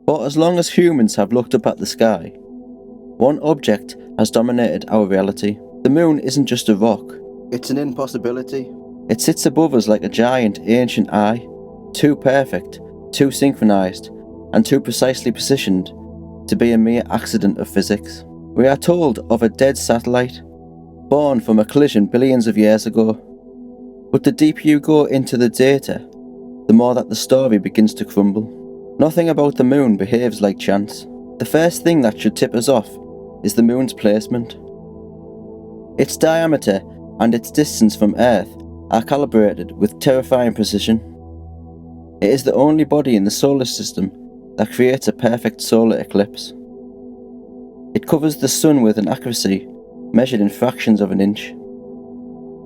For as long as humans have looked up at the sky, one object has dominated our reality. The moon isn't just a rock. It's an impossibility. It sits above us like a giant ancient eye, too perfect, too synchronized, and too precisely positioned to be a mere accident of physics. We are told of a dead satellite, born from a collision billions of years ago. But the deeper you go into the data, the more that the story begins to crumble. Nothing about the moon behaves like chance. The first thing that should tip us off is the moon's placement. Its diameter and its distance from Earth are calibrated with terrifying precision. It is the only body in the solar system that creates a perfect solar eclipse. It covers the sun with an accuracy measured in fractions of an inch.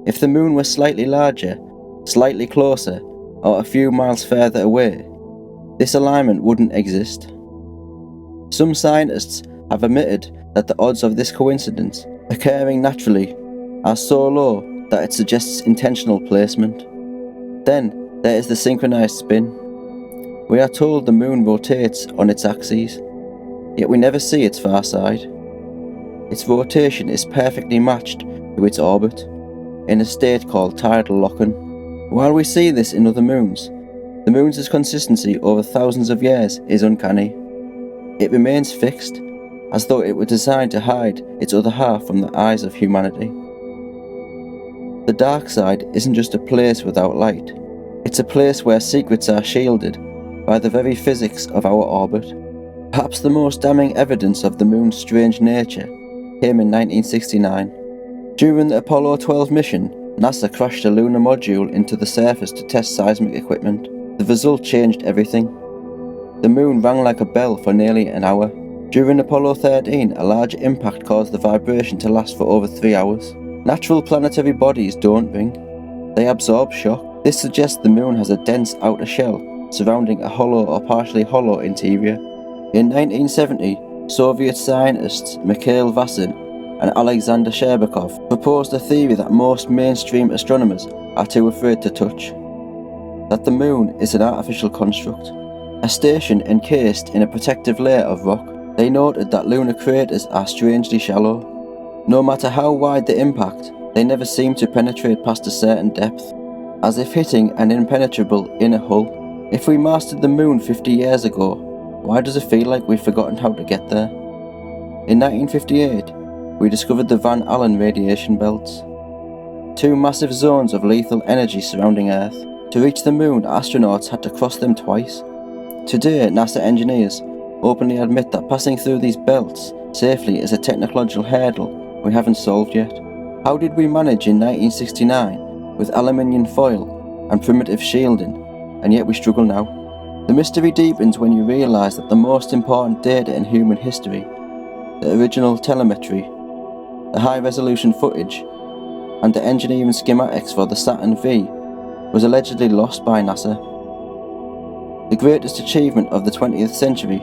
If the moon were slightly larger, slightly closer, or a few miles further away, this alignment wouldn't exist. Some scientists have admitted that the odds of this coincidence occurring naturally are so low that it suggests intentional placement. Then there is the synchronized spin. We are told the moon rotates on its axis, yet we never see its far side. Its rotation is perfectly matched to its orbit, in a state called tidal lock-in. While we see this in other moons, the moon's consistency over thousands of years is uncanny. It remains fixed, as though it were designed to hide its other half from the eyes of humanity. The dark side isn't just a place without light, it's a place where secrets are shielded by the very physics of our orbit. Perhaps the most damning evidence of the moon's strange nature came in 1969. During the Apollo 12 mission, NASA crashed a lunar module into the surface to test seismic equipment. The result changed everything. The moon rang like a bell for nearly an hour. During Apollo 13, a large impact caused the vibration to last for over 3 hours. Natural planetary bodies don't ring. They absorb shock. This suggests the moon has a dense outer shell surrounding a hollow or partially hollow interior. In 1970, Soviet scientists Mikhail Vasin and Alexander Sherbakov proposed a theory that most mainstream astronomers are too afraid to touch: that the moon is an artificial construct, a station encased in a protective layer of rock. They noted that lunar craters are strangely shallow. No matter how wide the impact, they never seem to penetrate past a certain depth, as if hitting an impenetrable inner hull. If we mastered the moon 50 years ago, why does it feel like we've forgotten how to get there? In 1958, we discovered the Van Allen radiation belts, two massive zones of lethal energy surrounding Earth. To reach the moon, astronauts had to cross them twice. Today, NASA engineers openly admit that passing through these belts safely is a technological hurdle we haven't solved yet. How did we manage in 1969 with aluminium foil and primitive shielding, and yet we struggle now? The mystery deepens when you realise that the most important data in human history, the original telemetry, the high-resolution footage, and the engineering schematics for the Saturn V was allegedly lost by NASA. The greatest achievement of the 20th century,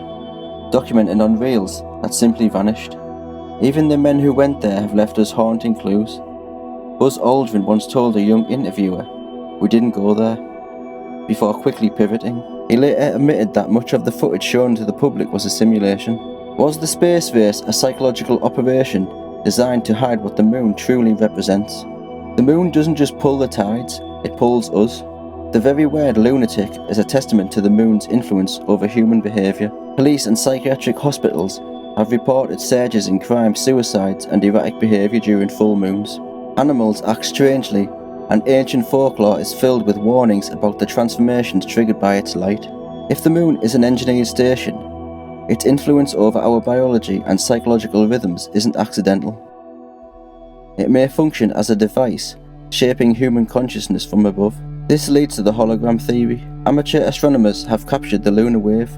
documented on reels that simply vanished. Even the men who went there have left us haunting clues. Buzz Aldrin once told a young interviewer, "We didn't go there," before quickly pivoting. He later admitted that much of the footage shown to the public was a simulation. Was the space race a psychological operation designed to hide what the moon truly represents? The moon doesn't just pull the tides, it pulls us. The very word lunatic is a testament to the moon's influence over human behaviour. Police and psychiatric hospitals have reported surges in crime, suicides and erratic behaviour during full moons. Animals act strangely, and ancient folklore is filled with warnings about the transformations triggered by its light. If the moon is an engineered station, its influence over our biology and psychological rhythms isn't accidental. It may function as a device, shaping human consciousness from above. This leads to the hologram theory. Amateur astronomers have captured the lunar wave,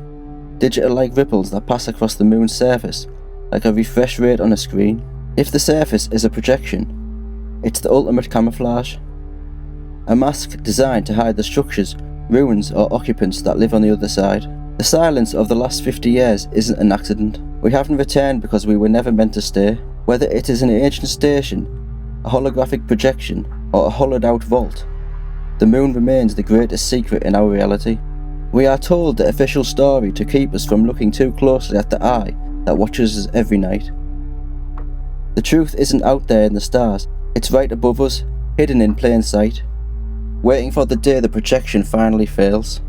digital-like ripples that pass across the moon's surface, like a refresh rate on a screen. If the surface is a projection, it's the ultimate camouflage. A mask designed to hide the structures, ruins or occupants that live on the other side. The silence of the last 50 years isn't an accident. We haven't returned because we were never meant to stay. Whether it is an ancient station, a holographic projection, or a hollowed out vault, the moon remains the greatest secret in our reality. We are told the official story to keep us from looking too closely at the eye that watches us every night. The truth isn't out there in the stars, it's right above us, hidden in plain sight, waiting for the day the projection finally fails.